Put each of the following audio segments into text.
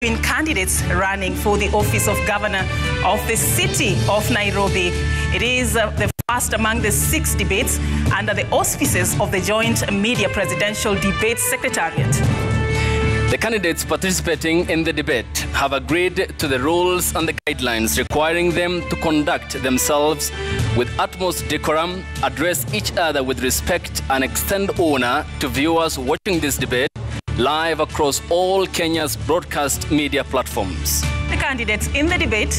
between candidates running for the office of governor of the city of Nairobi. It is the first among the 6 debates under the auspices of the Joint Media Presidential Debate Secretariat. The candidates participating in the debate have agreed to the rules and the guidelines requiring them to conduct themselves with utmost decorum, address each other with respect, and extend honor to viewers watching this debate live across all Kenya's broadcast media platforms. The candidates in the debate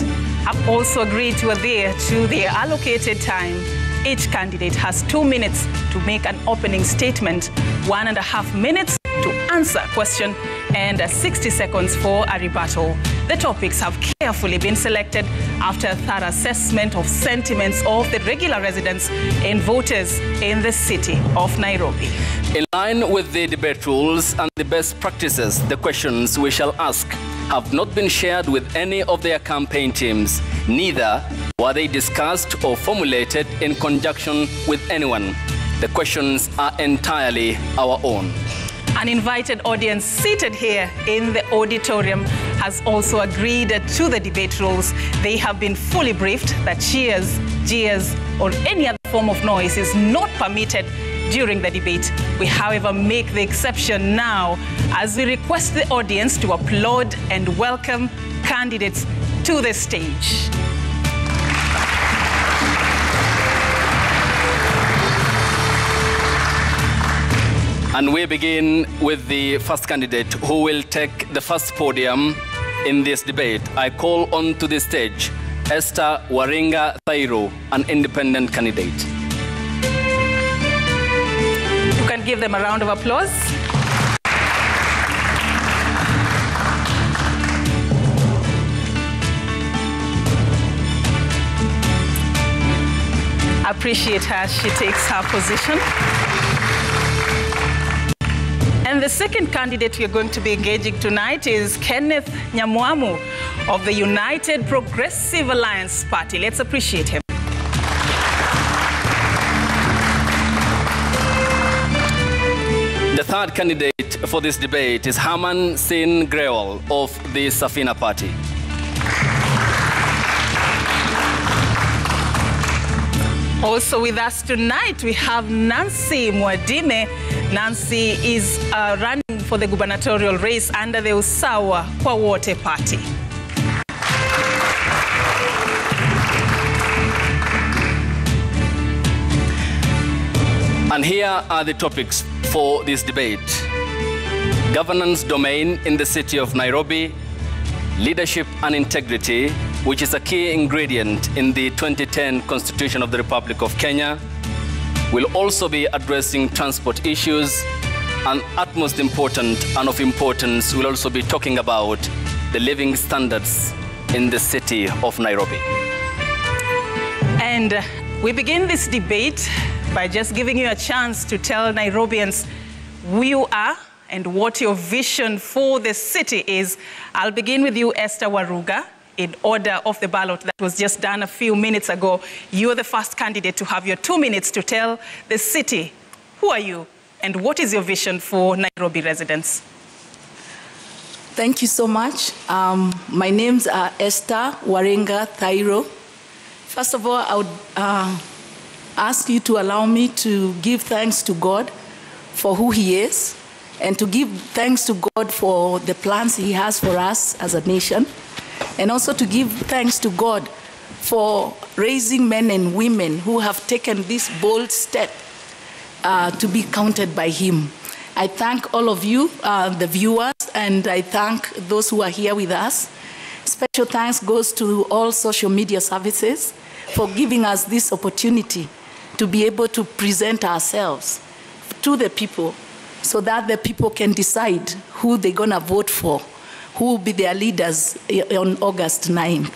have also agreed to adhere to their allocated time. Each candidate has 2 minutes to make an opening statement, 1.5 minutes to answer a question, and 60 seconds for a rebuttal. The topics have carefully been selected after a thorough assessment of sentiments of the regular residents and voters in the city of Nairobi. In line with the debate rules and the best practices, the questions we shall ask have not been shared with any of their campaign teams. Neither were they discussed or formulated in conjunction with anyone. The questions are entirely our own. An invited audience seated here in the auditorium has also agreed to the debate rules. They have been fully briefed that cheers, jeers, or any other form of noise is not permitted during the debate. We, however, make the exception now as we request the audience to applaud and welcome candidates to the stage. And we begin with the first candidate who will take the first podium in this debate. I call on to the stage Esther Waringa Thairo, an independent candidate. You can give them a round of applause. Appreciate her, she takes her position. And the second candidate we are going to be engaging tonight is Kenneth Nyamwamu of the United Progressive Alliance Party. Let's appreciate him. The third candidate for this debate is Herman Sin Grewal of the Safina Party. Also with us tonight, we have Nancy Mwadime. Nancy is running for the gubernatorial race under the Usawa Kwa Wote Party. And here are the topics for this debate: governance domain in the city of Nairobi, leadership and integrity, which is a key ingredient in the 2010 Constitution of the Republic of Kenya. We'll also be addressing transport issues, and utmost important and of importance, we'll also be talking about the living standards in the city of Nairobi. And we begin this debate by just giving you a chance to tell Nairobians who you are and what your vision for the city is. I'll begin with you, Esther Waruga, in order of the ballot that was just done a few minutes ago. You're the first candidate to have your 2 minutes to tell the city who are you and what is your vision for Nairobi residents. Thank you so much. My names are Esther Waringa Thairo. First of all, I would ask you to allow me to give thanks to God for who He is, and to give thanks to God for the plans He has for us as a nation, and also to give thanks to God for raising men and women who have taken this bold step to be counted by Him. I thank all of you, the viewers, and I thank those who are here with us. Special thanks goes to all social media services for giving us this opportunity to be able to present ourselves to the people, so that the people can decide who they're going to vote for, who will be their leaders on August 9th.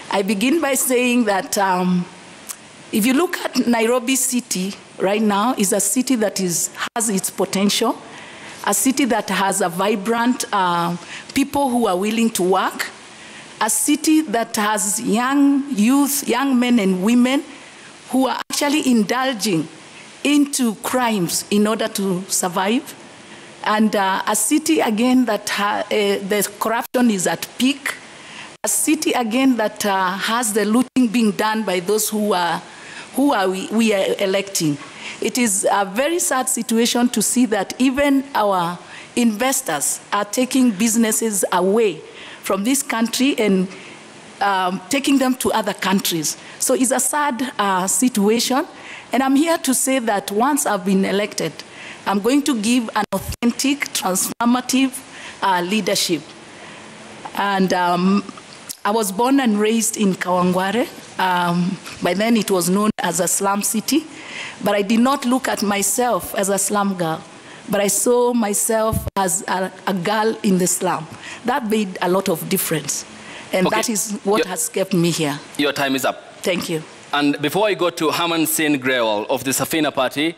I begin by saying that if you look at Nairobi City right now, is a city that has its potential, a city that has a vibrant people who are willing to work, a city that has young youth, young men and women who are actually indulging into crimes in order to survive, And a city, again, that the corruption is at peak. A city, again, that has the looting being done by those who we are electing. It is a very sad situation to see that even our investors are taking businesses away from this country and taking them to other countries. So it's a sad situation. And I'm here to say that once I've been elected, I'm going to give an authentic, transformative leadership. And I was born and raised in Kawangware. By then it was known as a slum city. But I did not look at myself as a slum girl, but I saw myself as a girl in the slum. That made a lot of difference. And that is what has kept me here. Your time is up. Thank you. And before I go to Herman Singh Grewal of the Safina Party,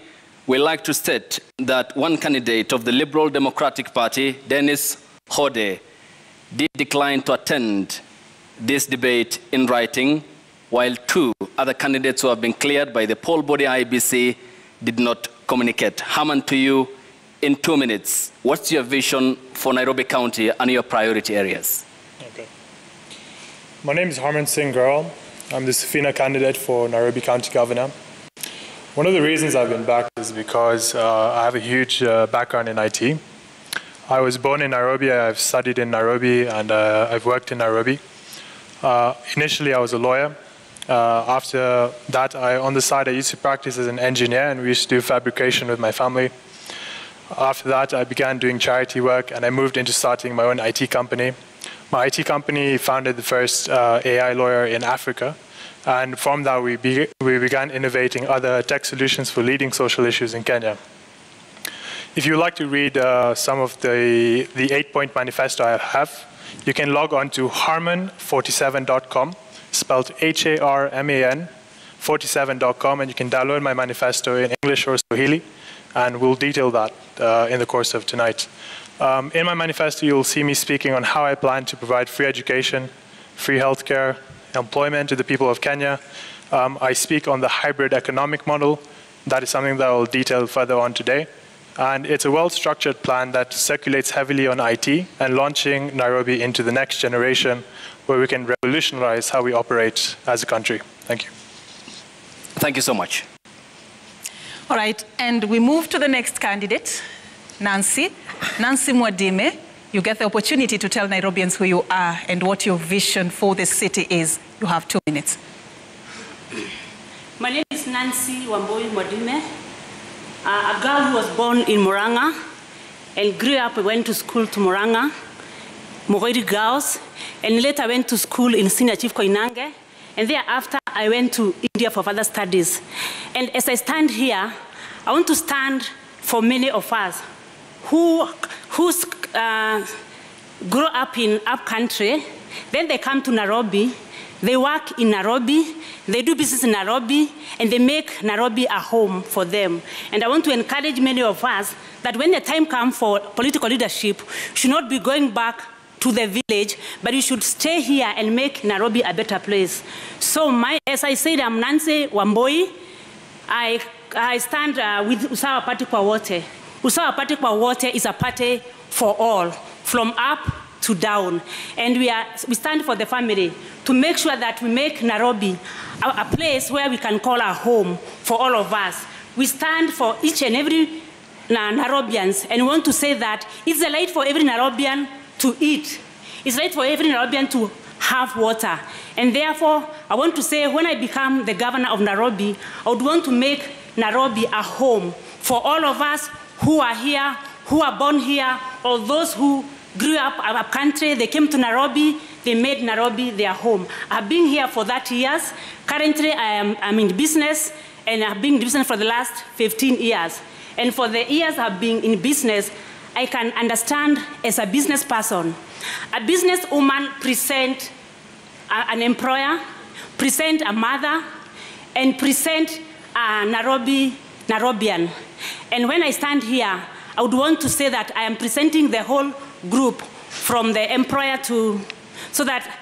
we'd like to state that one candidate of the Liberal Democratic Party, Dennis Hode, did decline to attend this debate in writing, while two other candidates who have been cleared by the poll body IBC did not communicate. Herman, to you in 2 minutes. What's your vision for Nairobi County and your priority areas? Okay. My name is Herman Singh Grewal. I'm the Safina candidate for Nairobi County Governor. One of the reasons I've been back is because I have a huge background in IT. I was born in Nairobi, I've studied in Nairobi, and I've worked in Nairobi. Initially, I was a lawyer. After that, on the side, I used to practice as an engineer, and we used to do fabrication with my family. After that, I began doing charity work, and I moved into starting my own IT company. My IT company founded the first AI lawyer in Africa, and from that, we began innovating other tech solutions for leading social issues in Kenya. If you'd like to read some of the 8-point manifesto I have, you can log on to harman47.com, spelled Harman 47.com, and you can download my manifesto in English or Swahili, and we'll detail that in the course of tonight. In my manifesto, you'll see me speaking on how I plan to provide free education, free healthcare, employment to the people of Kenya. I speak on the hybrid economic model. That is something that I'll detail further on today. And it's a well-structured plan that circulates heavily on IT and launching Nairobi into the next generation where we can revolutionize how we operate as a country. Thank you. Thank you so much. All right, and we move to the next candidate, Nancy. Nancy Mwadime, you get the opportunity to tell Nairobians who you are and what your vision for the city is. You have 2 minutes. My name is Nancy Wambui Mwadime, a girl who was born in Murang'a and grew up, went to school to Murang'a, Mogori Girls, and later went to school in Senior Chief Koinange, and thereafter I went to India for further studies. And as I stand here, I want to stand for many of us who grow up in up country, then they come to Nairobi, they work in Nairobi, they do business in Nairobi, and they make Nairobi a home for them. And I want to encourage many of us that when the time comes for political leadership, should not be going back to the village, but you should stay here and make Nairobi a better place. So as I said, I'm Nancy Wambui. I stand with Usawa Party kwa Wote. Usawa Party kwa Wote is a party for all, from up to down. And we stand for the family to make sure that we make Nairobi a place where we can call our home for all of us. We stand for each and every Nairobians, and we want to say that it's a right for every Nairobian to eat. It's right for every Nairobian to have water. And therefore, I want to say when I become the governor of Nairobi, I would want to make Nairobi a home for all of us who are here, who are born here, or those who grew up our country, they came to Nairobi, they made Nairobi their home. I've been here for 30 years. Currently, I'm in business, and I've been in business for the last 15 years. And for the years I've been in business, I can understand as a business person. A businesswoman present an employer, present a mother, and present a Nairobian. And when I stand here, I would want to say that I am presenting the whole group from the employer so that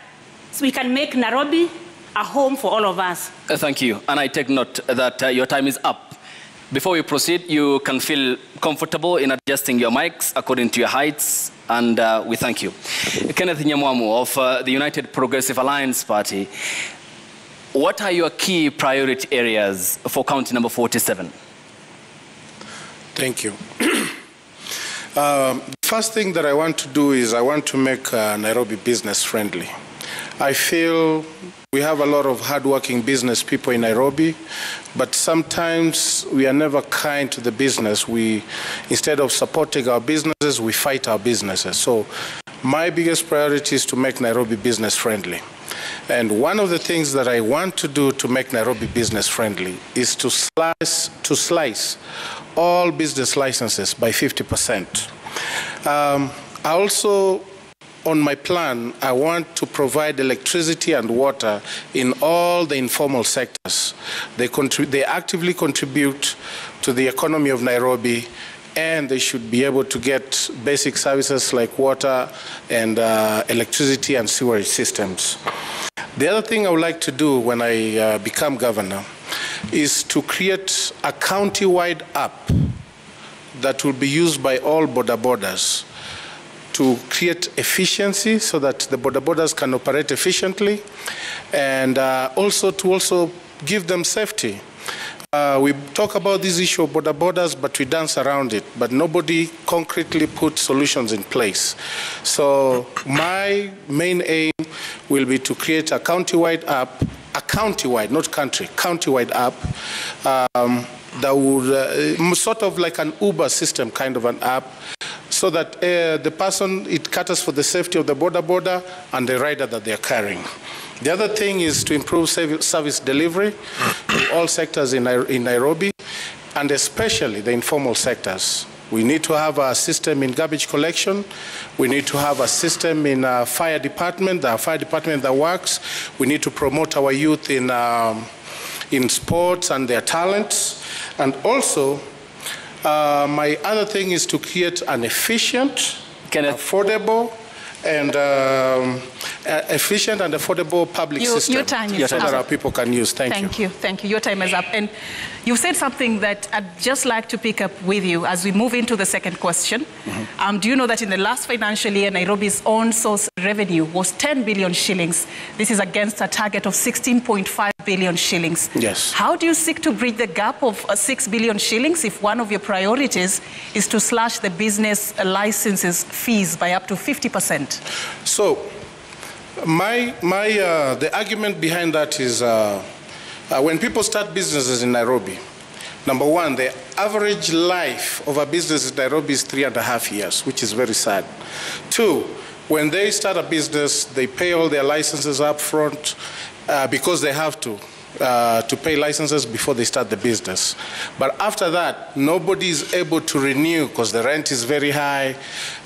we can make Nairobi a home for all of us. Thank you. And I take note that your time is up. Before we proceed, you can feel comfortable in adjusting your mics according to your heights, and we thank you. Kenneth Nyamwamu of the United Progressive Alliance Party, what are your key priority areas for county number 47? Thank you. The first thing that I want to do is I want to make Nairobi business friendly. I feel we have a lot of hardworking business people in Nairobi, but sometimes we are never kind to the business. Instead of supporting our businesses, we fight our businesses. So my biggest priority is to make Nairobi business friendly. And one of the things that I want to do to make Nairobi business friendly is to slice all business licenses by 50%. I also, on my plan, I want to provide electricity and water in all the informal sectors. They actively contribute to the economy of Nairobi, and they should be able to get basic services like water and electricity and sewerage systems. The other thing I would like to do when I become governor is to create a county-wide app that will be used by all border borders to create efficiency so that the border borders can operate efficiently, and also to give them safety. We talk about this issue of border borders, but we dance around it, but nobody concretely put solutions in place. So my main aim will be to create a county-wide app, a county-wide, not country, county-wide app that would sort of like an Uber system kind of an app, so that the person, it caters for the safety of the border and the rider that they're carrying. The other thing is to improve service delivery in all sectors in Nairobi, and especially the informal sectors. We need to have a system in garbage collection. We need to have a system in fire department, the fire department that works. We need to promote our youth in sports and their talents. And also, my other thing is to create an efficient, affordable, and efficient and affordable public system your time is so that our people can use. Thank you. Thank you. Your time is up. And you said something that I'd just like to pick up with you as we move into the second question. Mm-hmm. Do you know that in the last financial year, Nairobi's own source revenue was 10 billion shillings. This is against a target of 16.5 billion shillings. Yes. How do you seek to bridge the gap of 6 billion shillings if one of your priorities is to slash the business licenses fees by up to 50%? So, the argument behind that is when people start businesses in Nairobi, number one, the average life of a business in Nairobi is 3.5 years, which is very sad. Two, when they start a business, they pay all their licenses up front because they have to pay licenses before they start the business. But after that, nobody is able to renew because the rent is very high,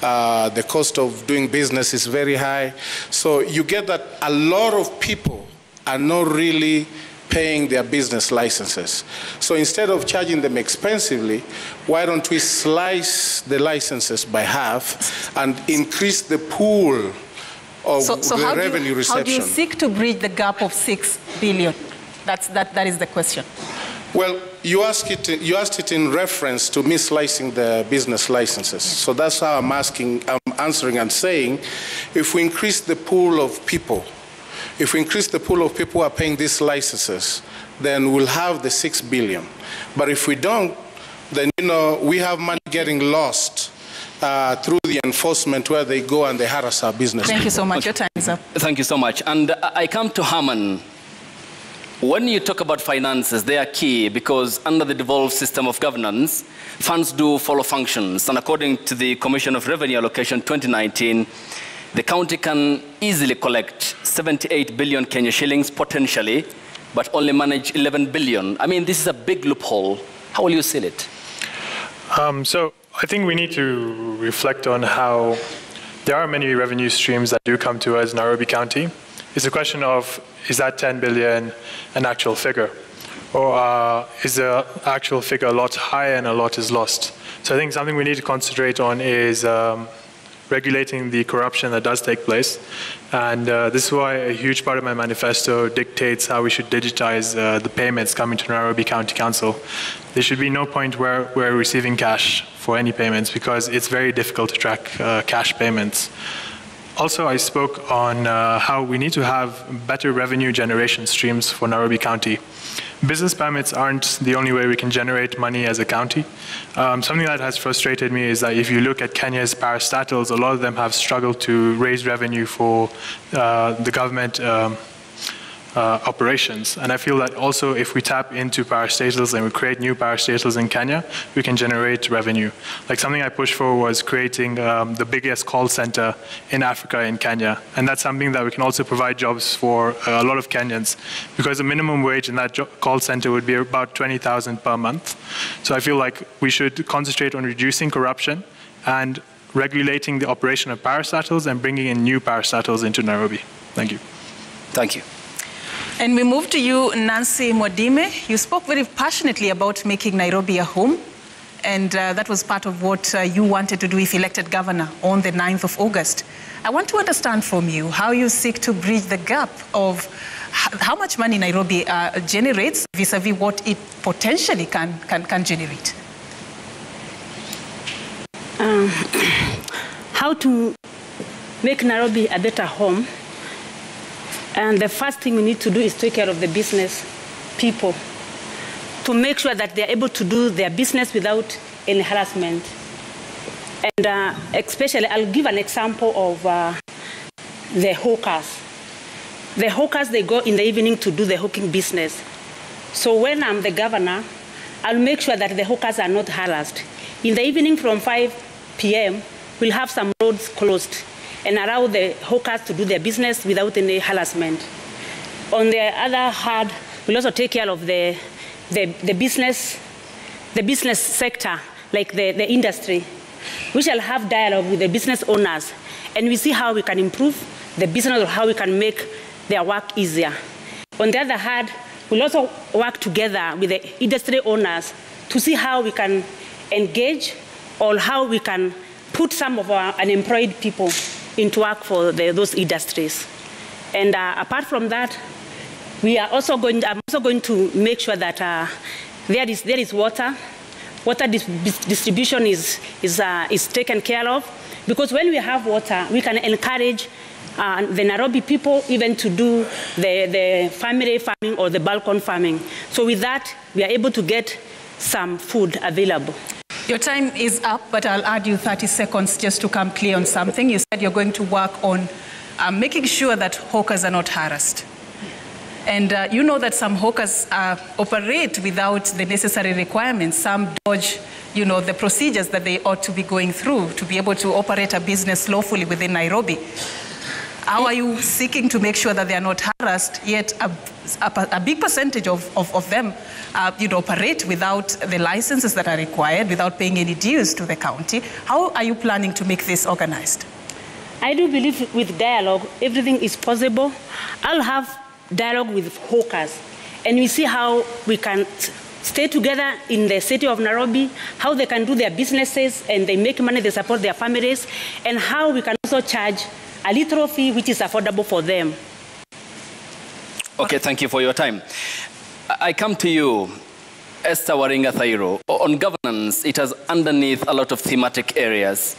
the cost of doing business is very high. So you get that a lot of people are not really paying their business licenses. So instead of charging them expensively, why don't we slice the licenses by half and increase the pool of the revenue reception? How do you seek to bridge the gap of 6 billion? That is the question. Well, you asked it in reference to me slicing the business licenses. So that's how I'm answering and saying, if we increase the pool of people, who are paying these licenses, then we'll have the 6 billion. But if we don't, then we have money getting lost through the enforcement where they go and they harass our business. Thank you so much. Your time is up. Thank you so much. And I come to Herman. When you talk about finances, they are key because under the devolved system of governance, funds do follow functions. And according to the Commission of Revenue Allocation 2019, the county can easily collect 78 billion Kenya shillings potentially, but only manage 11 billion. I mean, this is a big loophole. How will you seal it? So I think we need to reflect on how there are many revenue streams that do come to us in Nairobi County. It's a question of, is that 10 billion an actual figure? Or is the actual figure a lot higher and a lot is lost? So I think something we need to concentrate on is regulating the corruption that does take place. And this is why a huge part of my manifesto dictates how we should digitize the payments coming to Nairobi County Council. There should be no point where we're receiving cash for any payments because it's very difficult to track cash payments. Also, I spoke on how we need to have better revenue generation streams for Nairobi County. Business permits aren't the only way we can generate money as a county. Something that has frustrated me is that if you look at Kenya's parastatals, a lot of them have struggled to raise revenue for the government operations. And I feel that also if we tap into parastatals and we create new parastatals in Kenya, we can generate revenue. Like something I pushed for was creating the biggest call center in Africa in Kenya. And that's something that we can also provide jobs for a lot of Kenyans because the minimum wage in that call center would be about 20,000 per month. So I feel like we should concentrate on reducing corruption and regulating the operation of parastatals and bringing in new parastatals into Nairobi. Thank you. Thank you. And we move to you, Nancy Mwadime. You spoke very passionately about making Nairobi a home, and that was part of what you wanted to do if elected governor on the 9th of August. I want to understand from you how you seek to bridge the gap of how much money Nairobi generates vis-a-vis what it potentially can generate. How to make Nairobi a better home. And the first thing we need to do is take care of the business people to make sure that they're able to do their business without any harassment. And especially, I'll give an example of the hawkers. The hawkers, they go in the evening to do the hawking business. So when I'm the governor, I'll make sure that the hawkers are not harassed. In the evening from 5 p.m., we'll have some roads closed and allow the hawkers to do their business without any harassment. On the other hand, we'll also take care of the business sector, like the industry. We shall have dialogue with the business owners, and we see how we can improve the business or how we can make their work easier. On the other hand, we'll also work together with the industry owners to see how we can engage or how we can put some of our unemployed people into work for those industries. And apart from that, I'm also going to make sure that there is water. Water distribution is taken care of, because when we have water, we can encourage the Nairobi people even to do the family farming or the balcony farming. So with that, we are able to get some food available. Your time is up, but I'll add you 30 seconds just to come clear on something. You said you're going to work on making sure that hawkers are not harassed. And you know that some hawkers operate without the necessary requirements. Some dodge, the procedures that they ought to be going through to be able to operate a business lawfully within Nairobi. How are you seeking to make sure that they are not harassed, yet a big percentage of them operate without the licenses that are required, without paying any dues to the county? How are you planning to make this organized? I do believe with dialogue, everything is possible. I'll have dialogue with hawkers, and we see how we can stay together in the city of Nairobi, how they can do their businesses and they make money, they support their families, and how we can also charge a little fee which is affordable for them. Okay, thank you for your time. I come to you, Esther Waringa Thairo. On governance, it has underneath a lot of thematic areas,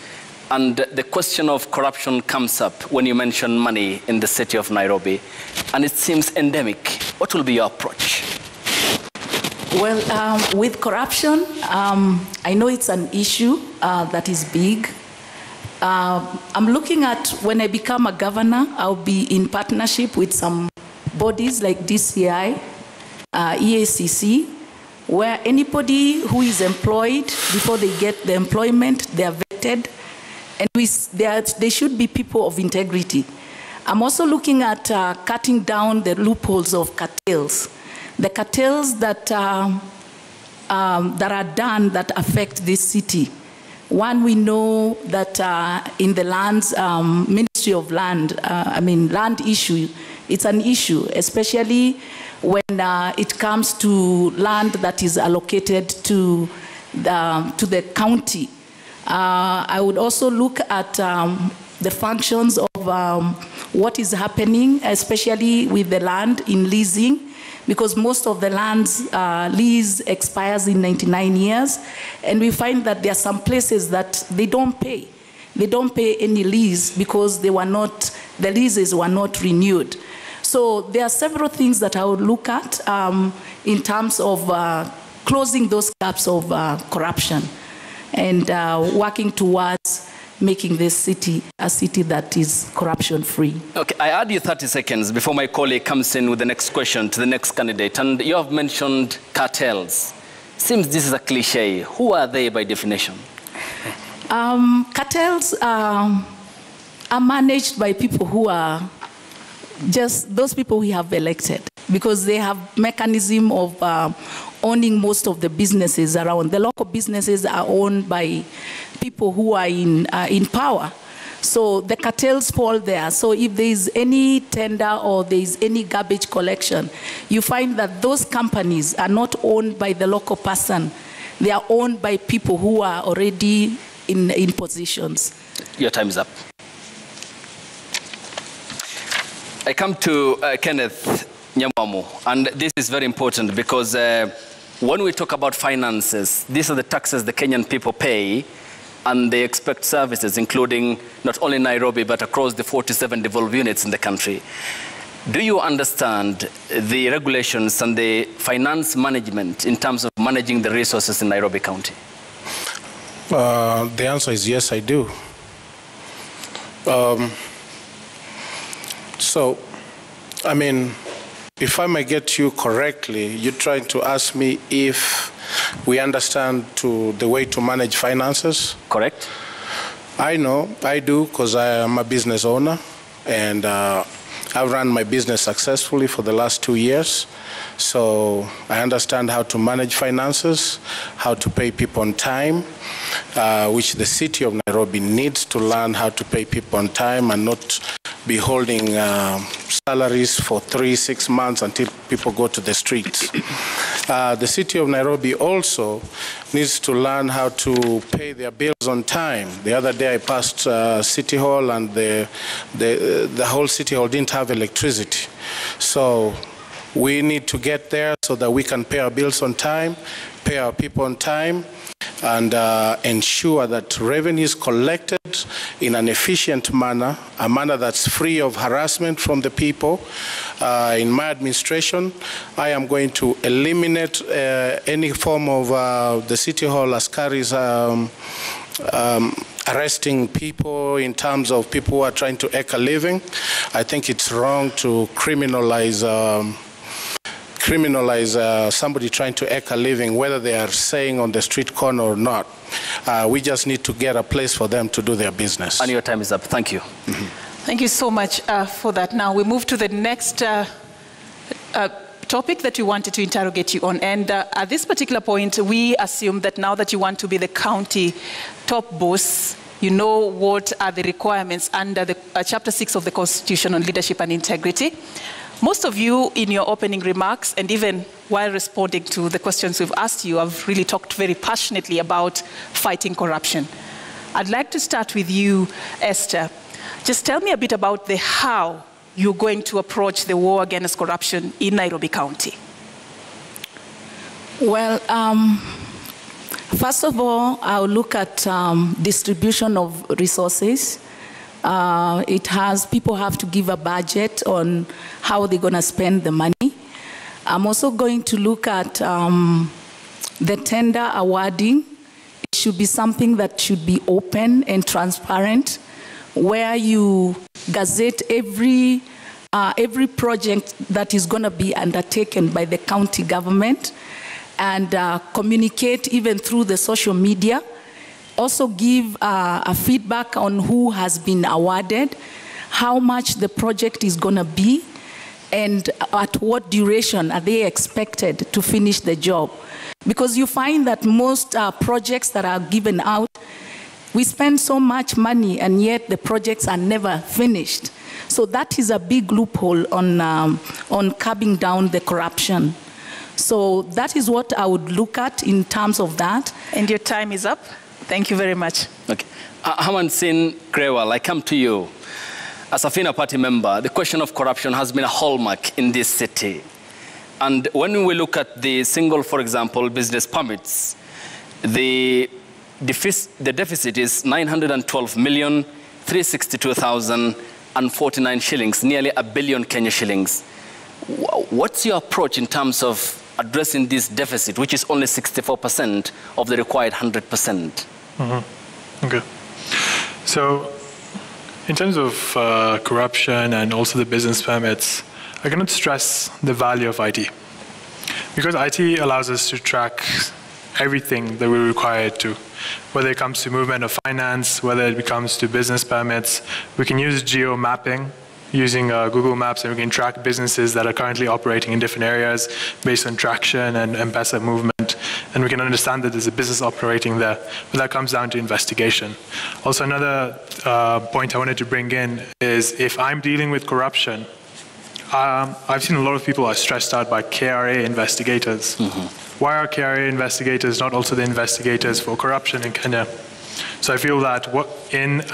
and the question of corruption comes up when you mention money in the city of Nairobi, and it seems endemic. What will be your approach? Well, with corruption, I know it's an issue that is big. I'm looking at, when I become a governor, I'll be in partnership with some bodies like DCI, EACC, where anybody who is employed, before they get the employment, they are vetted, and they should be people of integrity. I'm also looking at cutting down the loopholes of cartels. The cartels that are done that affect this city. One, we know that in the lands, Ministry of Land, land issue, it's an issue, especially when it comes to land that is allocated to the county. I would also look at the functions of what is happening, especially with the land in leasing, because most of the land's lease expires in 99 years, and we find that there are some places that they don't pay. They don't pay any lease because the leases were not renewed. So there are several things that I would look at in terms of closing those gaps of corruption and working towards making this city a city that is corruption-free. Okay, I add you 30 seconds before my colleague comes in with the next question to the next candidate. And you have mentioned cartels. Seems this is a cliche. Who are they by definition? Cartels are managed by people who are just those people we have elected, because they have mechanism of owning most of the businesses around. The local businesses are owned by people who are in power. So the cartels fall there. So if there is any tender or there is any garbage collection, you find that those companies are not owned by the local person. They are owned by people who are already in positions. Your time is up. I come to Kenneth Nyamwamu, and this is very important because when we talk about finances, these are the taxes the Kenyan people pay, and they expect services, including not only Nairobi, but across the 47 devolved units in the country. Do you understand the regulations and the finance management in terms of managing the resources in Nairobi County? The answer is yes, I do. So, I mean, if I may get you correctly, you're trying to ask me if we understand the way to manage finances? Correct. I know, I do, because I am a business owner, and I've run my business successfully for the last 2 years. So I understand how to manage finances, how to pay people on time, which the city of Nairobi needs to learn how to pay people on time and not be holding salaries for 3-6 months until people go to the streets. The city of Nairobi also needs to learn how to pay their bills on time. The other day I passed City Hall, and the whole City Hall didn't have electricity. So we need to get there so that we can pay our bills on time, pay our people on time, and ensure that revenue is collected in an efficient manner, a manner that's free of harassment from the people. In my administration, I am going to eliminate any form of the City Hall askaris arresting people in terms of people who are trying to eke a living. I think it's wrong to criminalize somebody trying to eke a living, whether they are staying on the street corner or not. We just need to get a place for them to do their business. And your time is up. Thank you. Mm-hmm. Thank you so much for that. Now we move to the next topic that we wanted to interrogate you on. And at this particular point, we assume that now that you want to be the county top boss, you know what are the requirements under the Chapter 6 of the Constitution on leadership and integrity. Most of you, in your opening remarks, and even while responding to the questions we've asked you, have really talked very passionately about fighting corruption. I'd like to start with you, Esther. Just tell me a bit about the how you're going to approach the war against corruption in Nairobi County. Well, first of all, I'll look at distribution of resources. People have to give a budget on how they're going to spend the money. I'm also going to look at the tender awarding. It should be something that should be open and transparent, where you gazette every project that is going to be undertaken by the county government, and communicate even through the social media. Also give a feedback on who has been awarded, how much the project is going to be, and at what duration are they expected to finish the job. Because you find that most projects that are given out, we spend so much money and yet the projects are never finished. So that is a big loophole on curbing down the corruption. So that is what I would look at in terms of that. And your time is up. Thank you very much. Okay. Herman Singh Grewal, I come to you. As a FINA party member, the question of corruption has been a hallmark in this city. And when we look at the single, for example, business permits, the deficit is 912,362,049 shillings, nearly a billion Kenya shillings. What's your approach in terms of addressing this deficit, which is only 64% of the required 100%? Mm-hmm. Okay. So, in terms of corruption and also the business permits, I cannot stress the value of IT. Because IT allows us to track everything that we're required to. Whether it comes to movement of finance, whether it comes to business permits, we can use geo mapping using Google Maps, and we can track businesses that are currently operating in different areas based on traction and M-Pesa movement. And we can understand that there's a business operating there. But that comes down to investigation. Also, another point I wanted to bring in is if I'm dealing with corruption, I've seen a lot of people are stressed out by KRA investigators. Mm-hmm. Why are KRA investigators not also the investigators for corruption in Kenya? So I feel that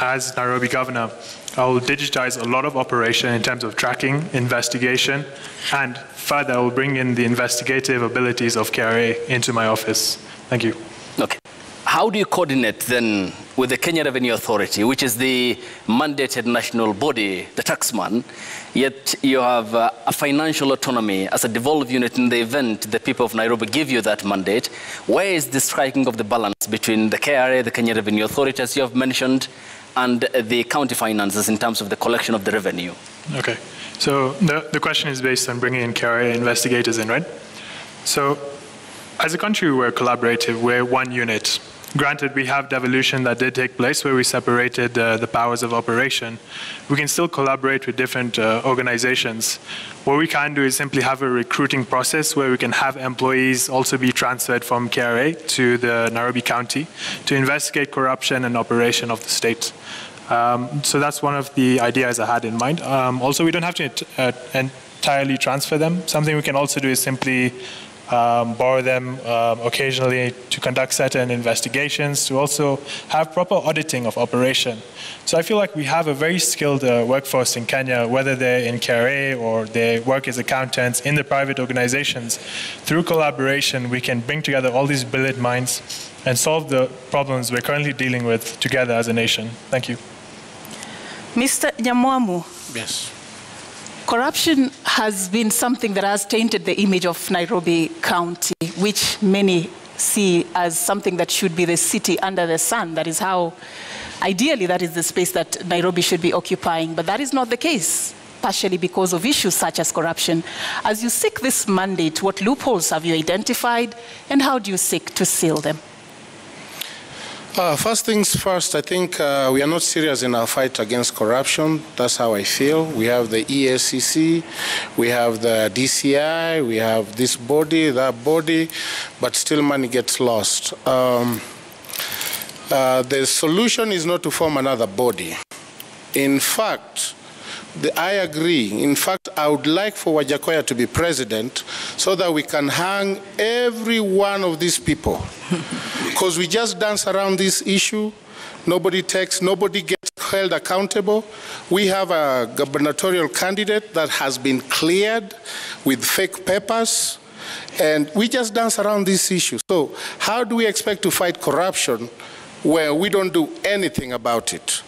as Nairobi governor, I will digitize a lot of operation in terms of tracking, investigation, and further I will bring in the investigative abilities of KRA into my office. Thank you. Okay. How do you coordinate then with the Kenya Revenue Authority, which is the mandated national body, the taxman, yet you have a financial autonomy as a devolved unit in the event the people of Nairobi give you that mandate? Where is the striking of the balance between the KRA, the Kenya Revenue Authority, as you have mentioned, and the county finances in terms of the collection of the revenue? Okay. So the question is based on bringing in KRA investigators in, right? So as a country, we're collaborative. We're one unit. Granted, we have devolution that did take place where we separated the powers of operation. We can still collaborate with different organizations. What we can do is simply have a recruiting process where we can have employees also be transferred from KRA to the Nairobi County to investigate corruption and operation of the state. So that's one of the ideas I had in mind. Also, we don't have to entirely transfer them. Something we can also do is simply borrow them occasionally to conduct certain investigations, to also have proper auditing of operation. So I feel like we have a very skilled workforce in Kenya, whether they're in KRA or they work as accountants in the private organizations. Through collaboration, we can bring together all these brilliant minds and solve the problems we're currently dealing with together as a nation. Thank you. Mr. Nyamwamu. Yes. Corruption has been something that has tainted the image of Nairobi County, which many see as something that should be the city under the sun. That is how, ideally, that is the space that Nairobi should be occupying. But that is not the case, partially because of issues such as corruption. As you seek this mandate, what loopholes have you identified, and how do you seek to seal them? First things first, I think we are not serious in our fight against corruption. That's how I feel. We have the EACC, we have the DCI, we have this body, that body, but still money gets lost. The solution is not to form another body. In fact, I agree. In fact, I would like for Wajakoya to be president so that we can hang every one of these people. Because we just dance around this issue. Nobody gets held accountable. We have a gubernatorial candidate that has been cleared with fake papers. And we just dance around this issue. So how do we expect to fight corruption where we don't do anything about it?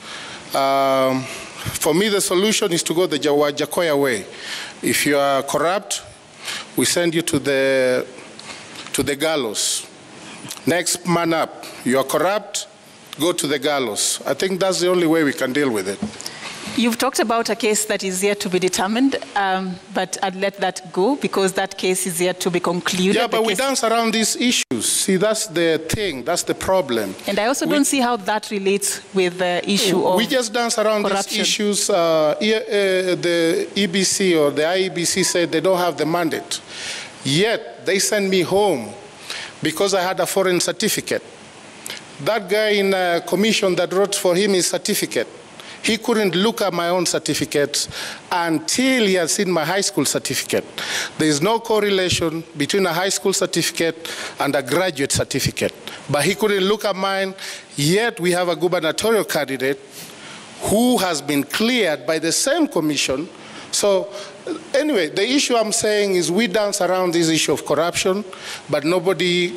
For me, the solution is to go the Wajakoya way. If you are corrupt, we send you to the gallows. Next man up. You are corrupt, go to the gallows. I think that's the only way we can deal with it. You've talked about a case that is yet to be determined, but I'd let that go because that case is yet to be concluded. Yeah, but we dance around these issues. See, that's the thing, that's the problem. And I also don't see how that relates with the issue of we just dance around corruption. These issues. The EBC or the IEBC said they don't have the mandate. Yet, they send me home because I had a foreign certificate. That guy in a commission that wrote for him his certificate, He couldn't look at my own certificates until he had seen my high school certificate. There is no correlation between a high school certificate and a graduate certificate. But he couldn't look at mine, yet we have a gubernatorial candidate who has been cleared by the same commission. So anyway, the issue I'm saying is we dance around this issue of corruption, but nobody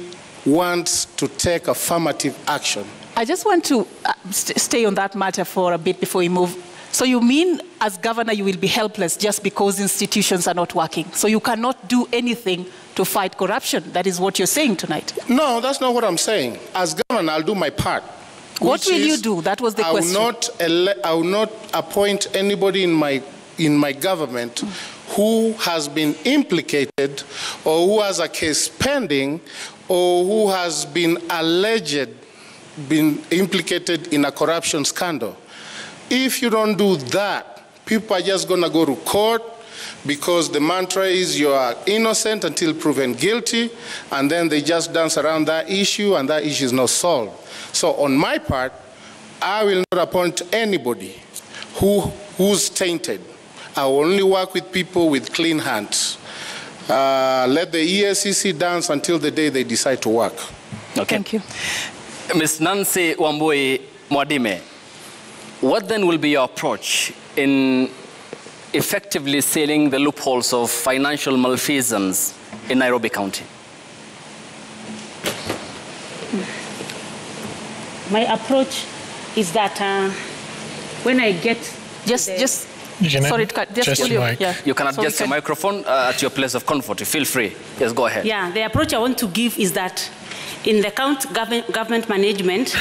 wants to take affirmative action. I just want to stay on that matter for a bit before we move. So you mean as governor you will be helpless just because institutions are not working? So you cannot do anything to fight corruption? That is what you're saying tonight? No, that's not what I'm saying. As governor, I'll do my part. What will you do? That was the question. I will not appoint anybody in my government who has been implicated or who has a case pending or who has been implicated in a corruption scandal. If you don't do that, people are just going to go to court because the mantra is you are innocent until proven guilty, and then they just dance around that issue, and that issue is not solved. So on my part, I will not appoint anybody who's tainted. I will only work with people with clean hands. Let the EACC dance until the day they decide to work. Okay. Thank you. Ms. Nancy Wambui Mwadime, what then will be your approach in effectively sealing the loopholes of financial malfeasance in Nairobi County? My approach is that when I get you can adjust your microphone at your place of comfort. Feel free. Yes, go ahead. Yeah, the approach I want to give is that in the county government management,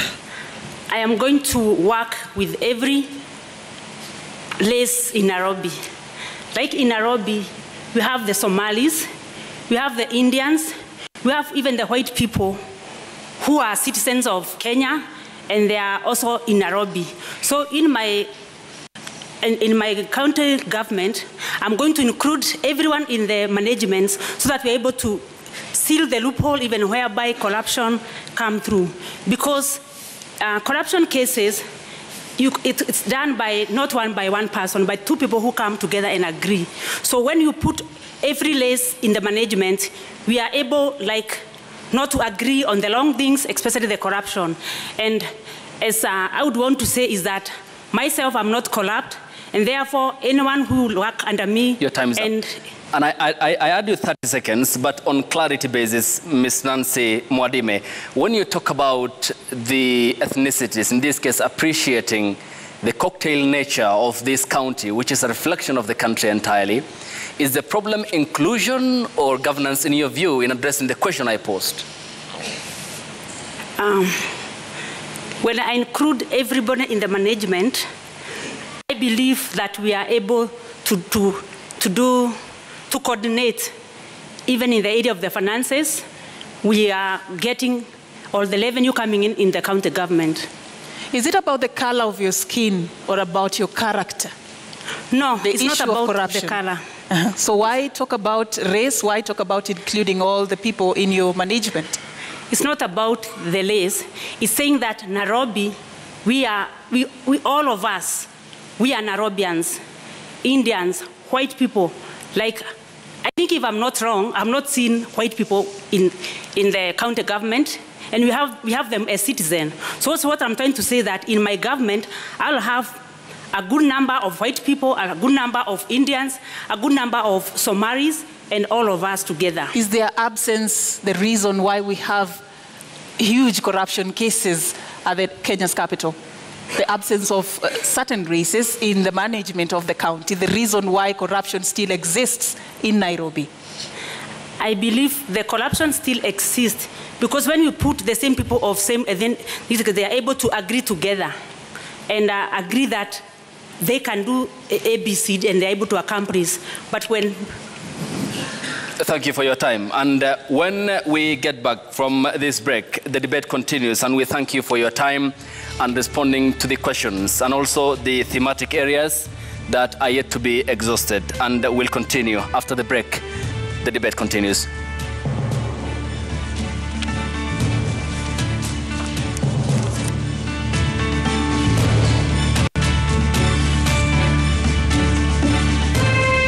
I am going to work with every place in Nairobi. Like in Nairobi, we have the Somalis, we have the Indians, we have even the white people who are citizens of Kenya, and they are also in Nairobi. So in my county government, I'm going to include everyone in the management so that we're able to seal the loophole even whereby corruption come through. Because corruption cases, it's done by not by one person, but two people who come together and agree. So when you put every lace in the management, we are able not to agree on the long things, especially the corruption. And as I would want to say is that myself, I'm not corrupt, and therefore anyone who will work under me. Your time is up. And I add you 30 seconds, but on clarity basis, Ms. Nancy Mwadime, when you talk about the ethnicities, in this case appreciating the cocktail nature of this county, which is a reflection of the country entirely, is the problem inclusion or governance in your view in addressing the question I posed? When I include everybody in the management, I believe that we are able to coordinate, even in the area of the finances. We are getting all the revenue coming in the county government. Is it about the color of your skin or about your character? No, it's not about the color. So why talk about race? Why talk about including all the people in your management? It's not about the race. It's saying that Nairobi, we all of us, we are Nairobians, Indians, white people. I think if I'm not wrong, I'm not seeing white people in the county government, and we have them as citizens. So that's what I'm trying to say, that in my government, I'll have a good number of white people, a good number of Indians, a good number of Somalis, and all of us together. Is their absence the reason why we have huge corruption cases at the Kenya's capital? The absence of certain races in the management of the county, the reason why corruption still exists in Nairobi? I believe the corruption still exists because when you put the same people of same, then they are able to agree together and agree that they can do ABC and they're able to accomplish. But when... Thank you for your time. And when we get back from this break, the debate continues, and we thank you for your time and responding to the questions and also the thematic areas that are yet to be exhausted. And we'll continue after the break. The debate continues.